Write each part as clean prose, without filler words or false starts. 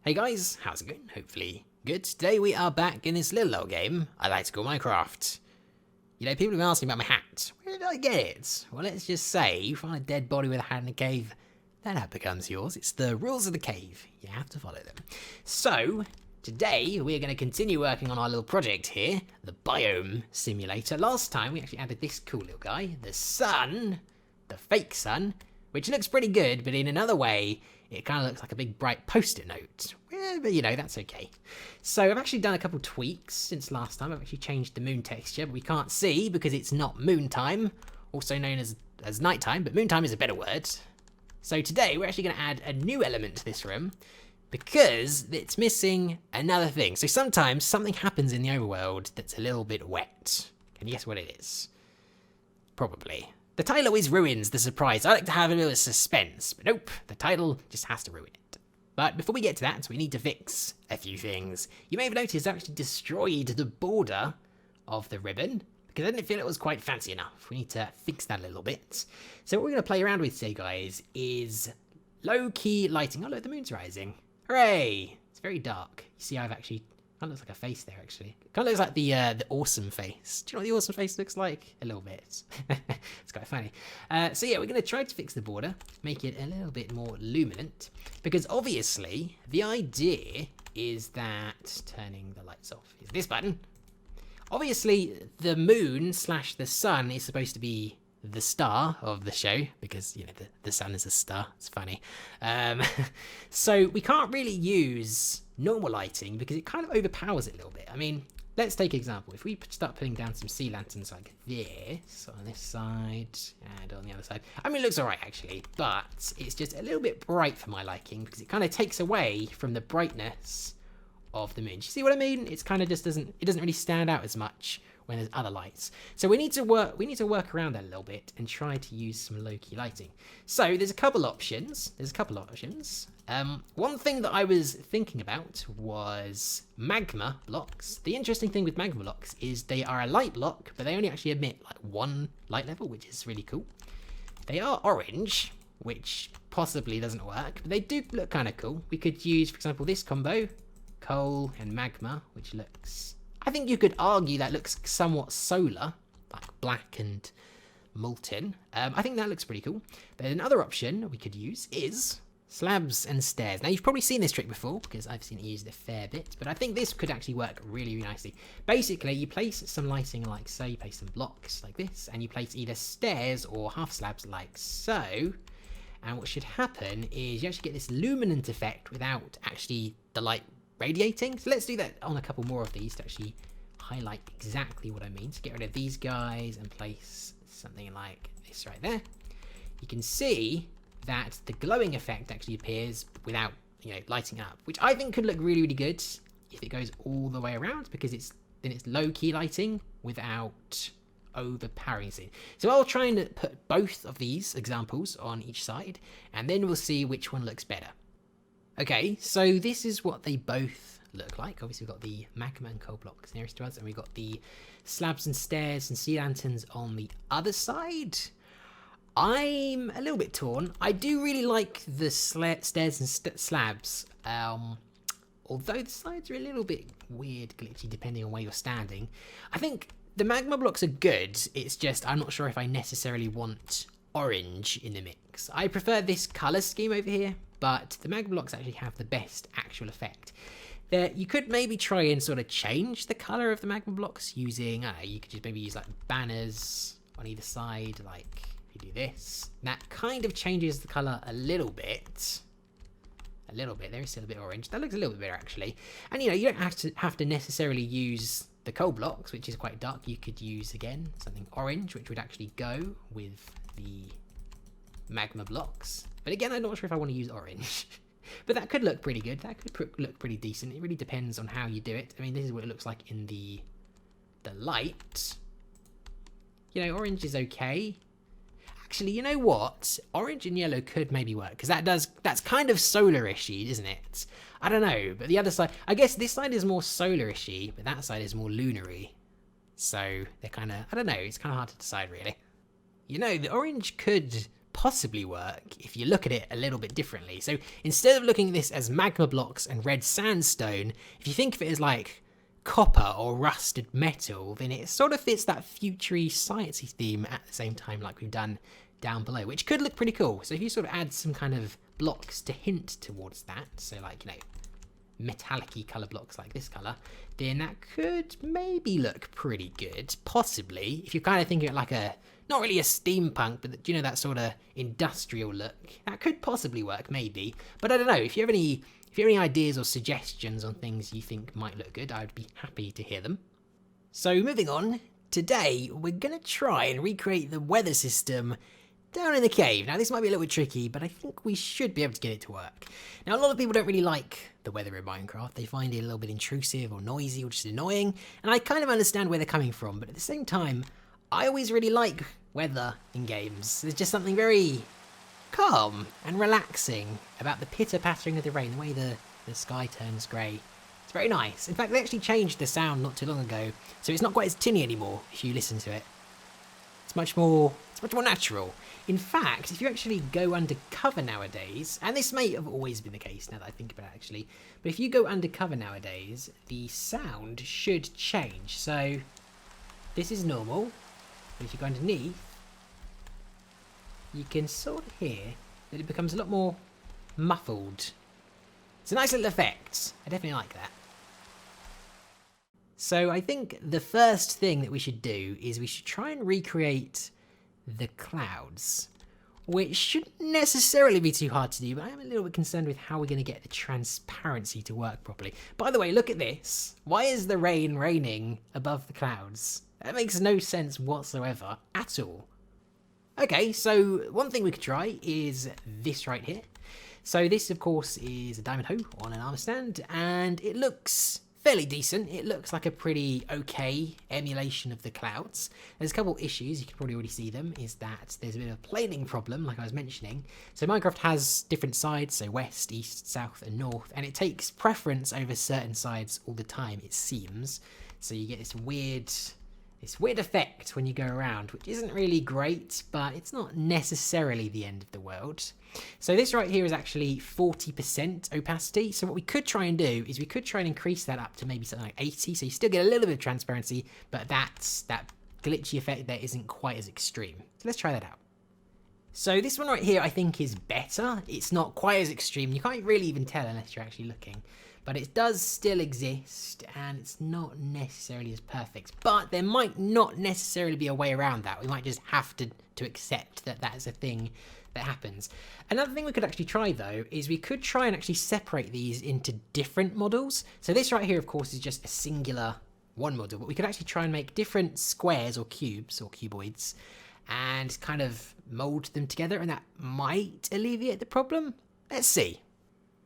Hey guys, how's it going? Hopefully good. Today we are back in this little old game I like to call Minecraft. You know, people have been asking about my hat. Where did I get it? Well, let's just say you find a dead body with a hat in a cave, that hat becomes yours. It's the rules of the cave. You have to follow them. So, today we're going to continue working on our little project here, the Biome Simulator. Last time we actually added this cool little guy, the sun, the fake sun, which looks pretty good, but in another way, it kind of looks like a big bright post-it note. Yeah, but you know, that's okay. So I've actually done a couple tweaks since last time. I've actually changed the moon texture, but we can't see because it's not moon time, also known as nighttime, but moon time is a better word. So today we're actually going to add a new element to this room because it's missing another thing. So sometimes something happens in the overworld that's a little bit wet. Can you guess what it is? Probably. The title always ruins the surprise. I like to have a little suspense, but nope, the title just has to ruin it. But before we get to that, we need to fix a few things. You may have noticed I actually destroyed the border of the ribbon because I didn't feel it was quite fancy enough. We need to fix that a little bit. So what we're going to play around with today, guys, is low-key lighting. Oh, look, the moon's rising. Hooray! It's very dark. You see I've actually... Kind of looks like a face there, actually. Kind of looks like the awesome face. Do you know what the awesome face looks like? A little bit. It's quite funny. So yeah, we're going to try to fix the border, make it a little bit more luminant, because obviously the idea is that turning the lights off is this button. Obviously, the moon / the sun is supposed to be the star of the show, because, you know, the sun is a star. It's funny. So we can't really use normal lighting because it kind of overpowers it a little bit. I mean, let's take an example. If we start putting down some sea lanterns like this on this side and on the other side, I mean, it looks all right actually, but it's just a little bit bright for my liking because it kind of takes away from the brightness of the moon. Do you see what I mean? It's kind of just doesn't really stand out as much when there's other lights. So we need to work around that a little bit and try to use some low-key lighting. So there's a couple options. One thing that I was thinking about was magma blocks. The interesting thing with magma blocks is they are a light block, but they only actually emit like one light level, which is really cool. They are orange, which possibly doesn't work, but they do look kind of cool. We could use, for example, this combo, coal and magma, which looks... I think you could argue that looks somewhat solar, like black and molten. I think that looks pretty cool. But another option we could use is slabs and stairs. Now, you've probably seen this trick before because I've seen it used a fair bit, but I think this could actually work really, really nicely. Basically, you place some lighting like so, you place some blocks like this, and you place either stairs or half slabs like so. And what should happen is you actually get this luminant effect without actually the light radiating. So let's do that on a couple more of these to actually highlight exactly what I mean. So get rid of these guys and place something like this right there. You can see that the glowing effect actually appears without, you know, lighting up, which I think could look really, really good if it goes all the way around because it's low-key lighting without overpowering the scene. So I'll try and put both of these examples on each side and then we'll see which one looks better. Okay, so this is what they both look like. Obviously, we've got the magma and coal blocks nearest to us, and we've got the slabs and stairs and sea lanterns on the other side. I'm a little bit torn. I do really like the stairs and slabs, although the sides are a little bit weird, glitchy, depending on where you're standing. I think the magma blocks are good. It's just I'm not sure if I necessarily want orange in the mix. I prefer this colour scheme over here, but the magma blocks actually have the best actual effect. There, you could maybe try and sort of change the colour of the magma blocks using, you could just maybe use like banners on either side, like if you do this. That kind of changes the colour a little bit. There is still a bit orange. That looks a little bit better actually. And you know, you don't have to necessarily use the coal blocks, which is quite dark. You could use again something orange, which would actually go with the magma blocks. But again, I'm not sure if I want to use orange. But that could look pretty good. That could look pretty decent. It really depends on how you do it. I mean, this is what it looks like in the light. You know, orange is okay. Actually, you know what? Orange and yellow could maybe work because that's kind of solar-ishy, isn't it? I don't know, but the other side, I guess this side is more solar-ishy, but that side is more lunar-y. So they're kind of, I don't know, it's kind of hard to decide really. You know, the orange could possibly work if you look at it a little bit differently. So instead of looking at this as magma blocks and red sandstone, if you think of it as like copper or rusted metal, then it sort of fits that futury sciencey theme at the same time like we've done down below, which could look pretty cool. So if you sort of add some kind of blocks to hint towards that, so like, you know, metallic-y colour blocks like this colour, then that could maybe look pretty good, possibly, if you kind of think of it like a, not really a steampunk, but you know, that sort of industrial look. That could possibly work, maybe, but I don't know. If you have any ideas or suggestions on things you think might look good, I'd be happy to hear them. So moving on, today we're gonna try and recreate the weather system down in the cave. Now this might be a little bit tricky, but I think we should be able to get it to work. Now a lot of people don't really like the weather in Minecraft. They find it a little bit intrusive or noisy or just annoying, and I kind of understand where they're coming from, but at the same time, I always really like weather in games. There's just something very calm and relaxing about the pitter-pattering of the rain, the way the sky turns grey. It's very nice. In fact, they actually changed the sound not too long ago, so it's not quite as tinny anymore if you listen to it. It's much more natural. In fact, if you actually go undercover nowadays, and this may have always been the case now that I think about it actually, but if you go undercover nowadays, the sound should change. So this is normal, but if you go underneath, you can sort of hear that it becomes a lot more muffled. It's a nice little effect. I definitely like that. So I think the first thing that we should do is we should try and recreate the clouds, which shouldn't necessarily be too hard to do, but I am a little bit concerned with how we're going to get the transparency to work properly. By the way, look at this. Why is the rain raining above the clouds? That makes no sense whatsoever at all. Okay, so one thing we could try is this right here. So this, of course, is a diamond hoe on an armor stand, and it looks fairly decent. It looks like a pretty okay emulation of the clouds. There's a couple issues, you can probably already see them, is that there's a bit of a planing problem, like I was mentioning. So Minecraft has different sides, so west, east, south, and north, and it takes preference over certain sides all the time, it seems. So you get this weird effect when you go around, which isn't really great, but it's not necessarily the end of the world. So this right here is actually 40% opacity. So what we could try and do is we could try and increase that up to maybe something like 80. So you still get a little bit of transparency, but that glitchy effect there isn't quite as extreme. So let's try that out. So this one right here I think is better. It's not quite as extreme. You can't really even tell unless you're actually looking. But it does still exist, and it's not necessarily as perfect. But there might not necessarily be a way around that. We might just have to accept that that is a thing that happens. Another thing we could actually try, though, is we could try and actually separate these into different models. So this right here, of course, is just a singular one model. But we could actually try and make different squares or cubes or cuboids and kind of mold them together, and that might alleviate the problem. Let's see.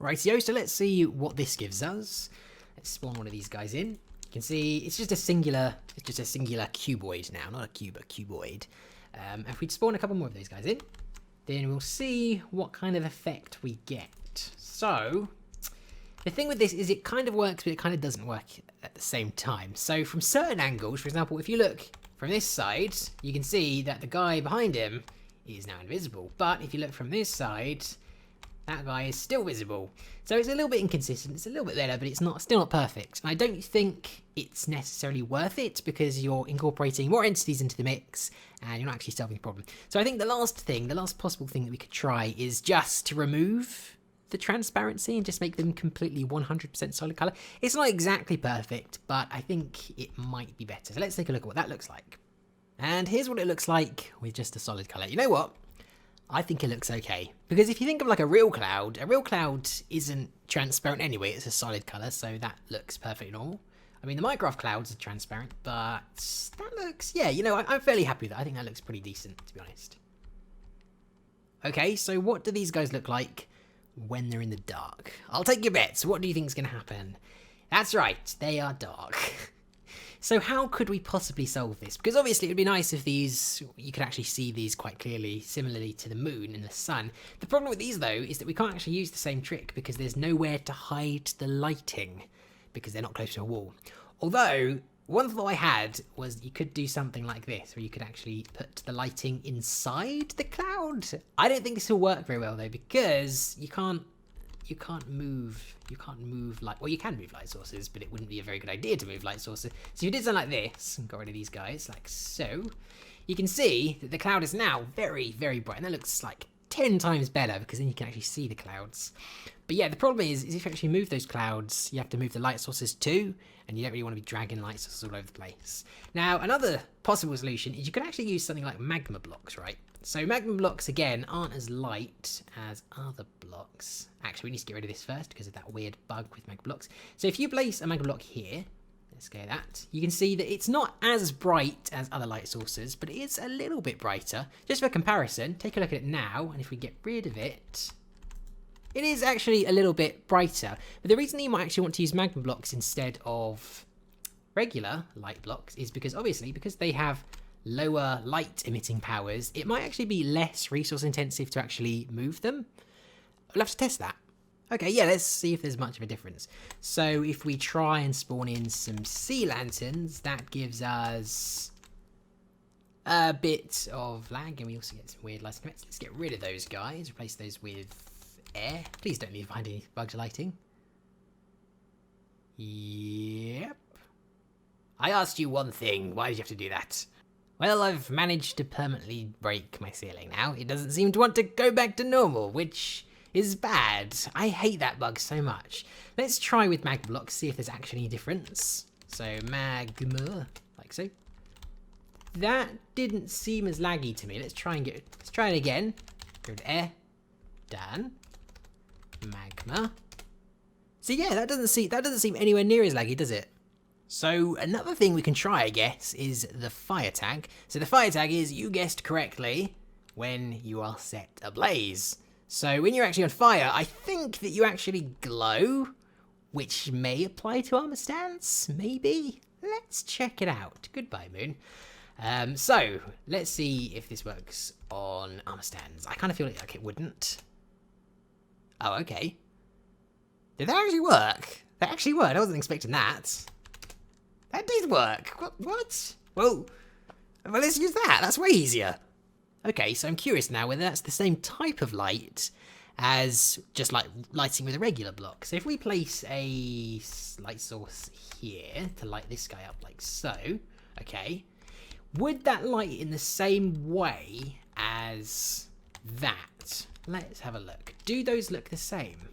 Rightio, so let's see what this gives us. Let's spawn one of these guys in. You can see it's just a singular cuboid now, not a cube, a cuboid. If we spawn a couple more of these guys in, then we'll see what kind of effect we get. So the thing with this is it kind of works, but it kind of doesn't work at the same time. So from certain angles, for example, if you look from this side, you can see that the guy behind him is now invisible. But if you look from this side, that guy is still visible. So it's a little bit inconsistent, it's a little bit better, but it's still not perfect. And I don't think it's necessarily worth it because you're incorporating more entities into the mix and you're not actually solving the problem. So I think the last possible thing that we could try is just to remove the transparency and just make them completely 100% solid color. It's not exactly perfect, but I think it might be better. So let's take a look at what that looks like. And here's what it looks like with just a solid color. You know what? I think it looks okay. Because if you think of like a real cloud isn't transparent anyway, it's a solid color, so that looks perfectly normal. I mean, the Minecraft clouds are transparent, but that looks, yeah, you know, I'm fairly happy with that. I think that looks pretty decent, to be honest. Okay, so what do these guys look like when they're in the dark? I'll take your bets. What do you think is going to happen? That's right, they are dark. So how could we possibly solve this? Because obviously it would be nice if you could actually see these quite clearly, similarly to the moon and the sun. The problem with these though is that we can't actually use the same trick because there's nowhere to hide the lighting because they're not close to a wall. Although one thought I had was you could do something like this, where you could actually put the lighting inside the cloud. I don't think this will work very well though, because you can't move light. Well, you can move light sources, but it wouldn't be a very good idea to move light sources. So if you did something like this and got rid of these guys, like so, you can see that the cloud is now very, very bright, and that looks like 10 times better because then you can actually see the clouds. But yeah, the problem is if you actually move those clouds, you have to move the light sources too, and you don't really want to be dragging light sources all over the place. Now, another possible solution is you can actually use something like magma blocks, right? So magma blocks, again, aren't as light as other blocks. Actually, we need to get rid of this first because of that weird bug with magma blocks. So if you place a magma block here, let's go that, you can see that it's not as bright as other light sources, but it is a little bit brighter. Just for comparison, take a look at it now, and if we get rid of it, it is actually a little bit brighter. But the reason you might actually want to use magma blocks instead of regular light blocks is because, obviously, because they have lower light emitting powers, it might actually be less resource intensive to actually move them. We'll have to test that. Okay, yeah, let's see if there's much of a difference. So if we try and spawn in some sea lanterns, that gives us a bit of lag, and we also get some weird lighting effects. Let's get rid of those guys, replace those with air. Please don't leave behind any bugs lighting. Yep. I asked you one thing, why did you have to do that? Well, I've managed to permanently break my ceiling now. It doesn't seem to want to go back to normal, which is bad. I hate that bug so much. Let's try with magma blocks, see if there's actually any difference. So magma, like so. That didn't seem as laggy to me. Let's try it again. Go to air. Done. Magma. So yeah, that doesn't seem anywhere near as laggy, does it? So another thing we can try, I guess, is the fire tag. So the fire tag is, you guessed correctly, when you are set ablaze. So when you're actually on fire, I think that you actually glow, which may apply to armor stands, maybe? Let's check it out. Goodbye, Moon. So let's see if this works on armor stands. I kind of feel like it wouldn't. Oh, okay. Did that actually work? That actually worked. I wasn't expecting that. That did work. What? Well, let's use that. That's way easier. Okay, so I'm curious now whether that's the same type of light as just like lighting with a regular block. So if we place a light source here to light this guy up like so, okay, would that light in the same way as that? Let's have a look. Do those look the same?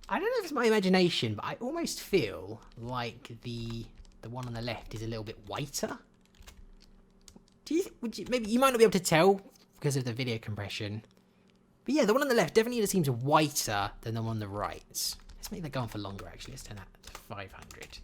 I don't know if it's my imagination, but I almost feel like the one on the left is a little bit whiter. Maybe you might not be able to tell because of the video compression. But yeah, the one on the left definitely seems whiter than the one on the right. Let's make that go on for longer, actually. Let's turn that to 500.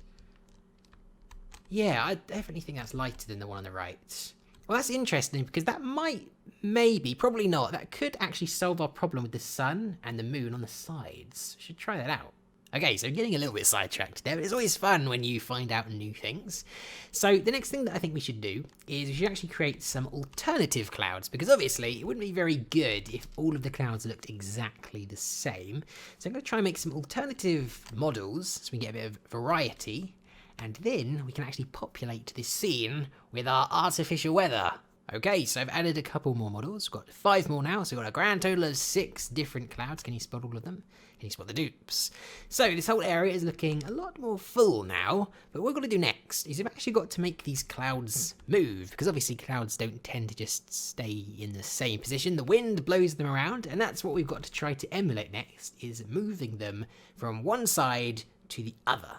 Yeah, I definitely think that's lighter than the one on the right. Well, that's interesting because that might, maybe, probably not. That could actually solve our problem with the sun and the moon on the sides. Should try that out. Okay, so getting a little bit sidetracked there. It's always fun when you find out new things. So the next thing that I think we should do is we should actually create some alternative clouds, because obviously it wouldn't be very good if all of the clouds looked exactly the same. So I'm going to try and make some alternative models so we can get a bit of variety, and then we can actually populate this scene with our artificial weather. Okay, so I've added a couple more models. We've got 5 more now, so we've got a grand total of 6 different clouds. Can you spot all of them? Can you spot the dupes? So this whole area is looking a lot more full now, but what we're going to do next is we've actually got to make these clouds move, because obviously clouds don't tend to just stay in the same position. The wind blows them around, and that's what we've got to try to emulate next, is moving them from one side to the other.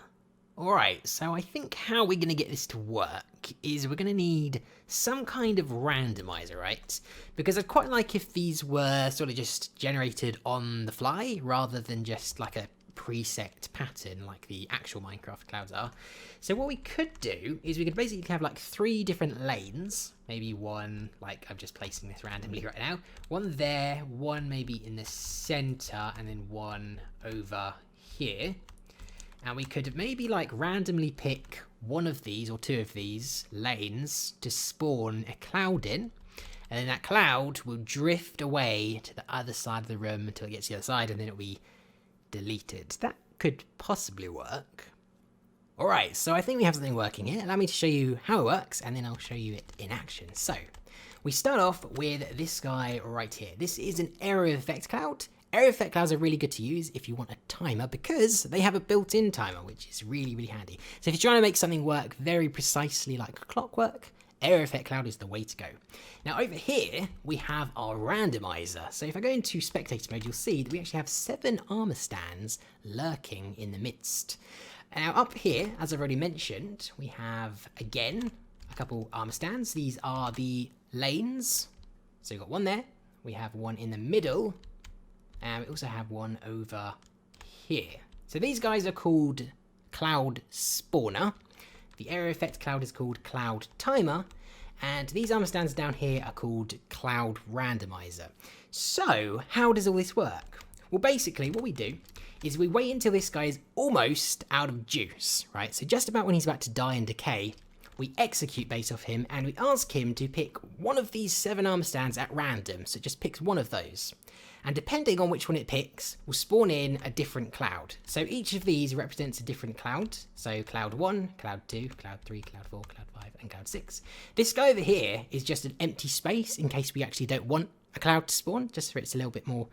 Alright, so I think how we're going to get this to work is we're going to need some kind of randomizer, right? Because I'd quite like if these were sort of just generated on the fly, rather than just like a preset pattern like the actual Minecraft clouds are. So what we could do is we could basically have like 3 different lanes, maybe one, like I'm just placing this randomly right now, one there, one maybe in the center, and then one over here. And we could maybe like randomly pick one of these or 2 of these lanes to spawn a cloud in. And then that cloud will drift away to the other side of the room until it gets to the other side, and then it'll be deleted. That could possibly work. Alright, so I think we have something working here. Allow me to show you how it works, and then I'll show you it in action. So, we start off with this guy right here. This is an area effect cloud. Area effect clouds are really good to use if you want a timer because they have a built-in timer, which is really, really handy. So if you're trying to make something work very precisely like clockwork, area effect cloud is the way to go. Now over here, we have our randomizer. So if I go into spectator mode, you'll see that we actually have 7 armor stands lurking in the midst. Now up here, as I've already mentioned, we have, again, a couple armor stands. These are the lanes. So we've got one there. We have one in the middle. And we also have one over here. So these guys are called Cloud Spawner. The area effect cloud is called Cloud Timer. And these armor stands down here are called Cloud Randomizer. So how does all this work? Well, basically what we do is we wait until this guy is almost out of juice, right? So just about when he's about to die and decay, we execute based off him and we ask him to pick one of these 7 armor stands at random. So it just picks one of those. And depending on which one it picks, will spawn in a different cloud. So each of these represents a different cloud. So cloud 1, cloud 2, cloud 3, cloud 4, cloud 5, and cloud 6. This guy over here is just an empty space in case we actually don't want a cloud to spawn, just so it's a little bit more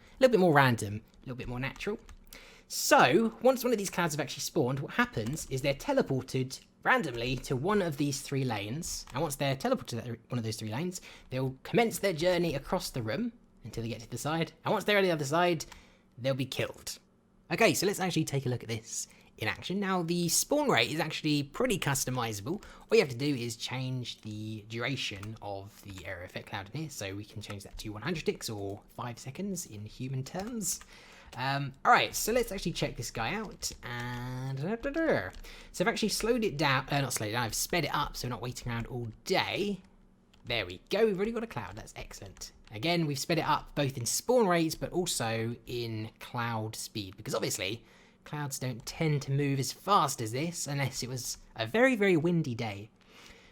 random, a little bit more natural. So once one of these clouds have actually spawned, what happens is they're teleported randomly to one of these 3 lanes. And once they're teleported to one of those 3 lanes, they'll commence their journey across the room until they get to the side. And once they're on the other side, they'll be killed. Okay, so let's actually take a look at this in action. Now, the spawn rate is actually pretty customizable. All you have to do is change the duration of the area effect cloud in here. So we can change that to 100 ticks or 5 seconds in human terms. Alright, so let's actually check this guy out. And so I've actually slowed it down. Not slowed it down, I've sped it up so we're not waiting around all day. There we go, we've already got a cloud. That's excellent. Again, we've sped it up both in spawn rates but also in cloud speed, because obviously clouds don't tend to move as fast as this unless it was a very, very windy day.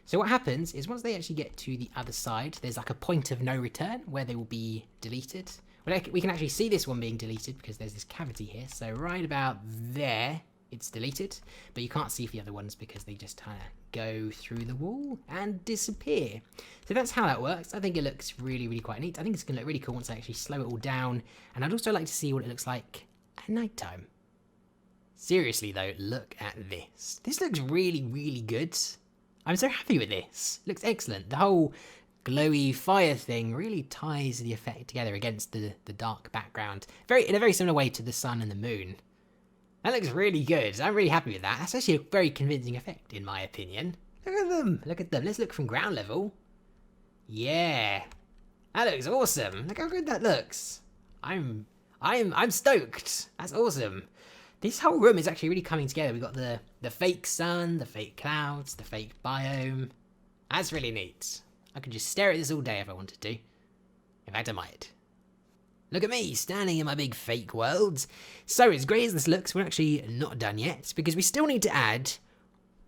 So what happens is once they actually get to the other side, there's like a point of no return where they will be deleted. Well, we can actually see this one being deleted because there's this cavity here. So right about there, it's deleted, but you can't see the other ones because they just kind of go through the wall and disappear. So that's how that works. I think it looks really, really quite neat. I think it's going to look really cool once I actually slow it all down. And I'd also like to see what it looks like at nighttime. Seriously though, look at this. This looks really, really good. I'm so happy with this. It looks excellent. The whole glowy fire thing really ties the effect together against the dark background. In a very similar way to the sun and the moon. That looks really good. I'm really happy with that. That's actually a very convincing effect, in my opinion. Look at them. Look at them. Let's look from ground level. Yeah. That looks awesome. Look how good that looks. I'm stoked. That's awesome. This whole room is actually really coming together. We've got the fake sun, the fake clouds, the fake biome. That's really neat. I could just stare at this all day if I wanted to. In fact, I might. Look at me, standing in my big fake world. So as great as this looks, we're actually not done yet, because we still need to add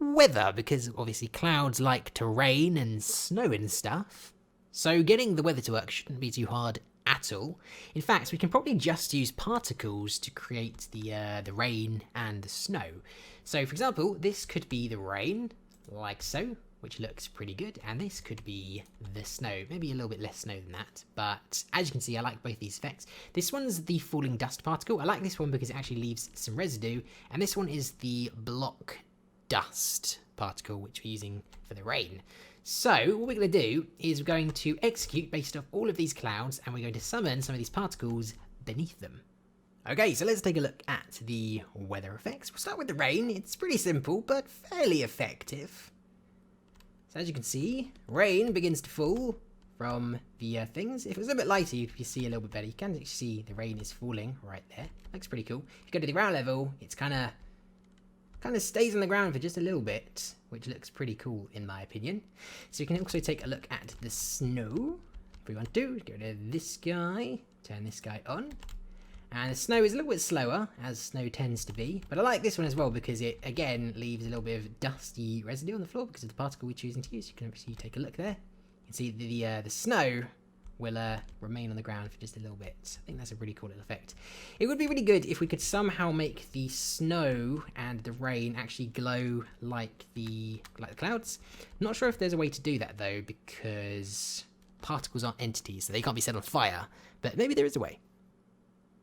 weather, because obviously clouds like to rain and snow and stuff. So getting the weather to work shouldn't be too hard at all. In fact, we can probably just use particles to create the rain and the snow. So for example, this could be the rain, like so, which looks pretty good, and this could be the snow, maybe a little bit less snow than that, but as you can see, I like both these effects. This one's the falling dust particle. I like this one because it actually leaves some residue, and this one is the block dust particle, which we're using for the rain. So what we're going to do is we're going to execute based off all of these clouds, and we're going to summon some of these particles beneath them. Okay, so let's take a look at the weather effects. We'll start with the rain. It's pretty simple, but fairly effective. So as you can see, rain begins to fall from the things. If it was a bit lighter, you could see a little bit better. You can actually see the rain is falling right there. Looks pretty cool. If you go to the ground level, it's kind of stays on the ground for just a little bit, which looks pretty cool in my opinion. So you can also take a look at the snow. If we want to, go to this guy, turn this guy on. And the snow is a little bit slower, as snow tends to be. But I like this one as well because it, again, leaves a little bit of dusty residue on the floor because of the particle we're choosing to use. You can obviously take a look there. You can see the snow will remain on the ground for just a little bit. I think that's a really cool little effect. It would be really good if we could somehow make the snow and the rain actually glow like the clouds. Not sure if there's a way to do that though, because particles aren't entities, so they can't be set on fire, but maybe there is a way.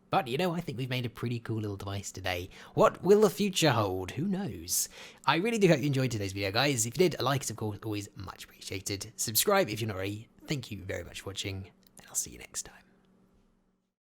But, you know, I think we've made a pretty cool little device today. What will the future hold? Who knows? I really do hope you enjoyed today's video, guys. If you did, a like is, of course, always much appreciated. Subscribe if you're not already. Thank you very much for watching, and I'll see you next time.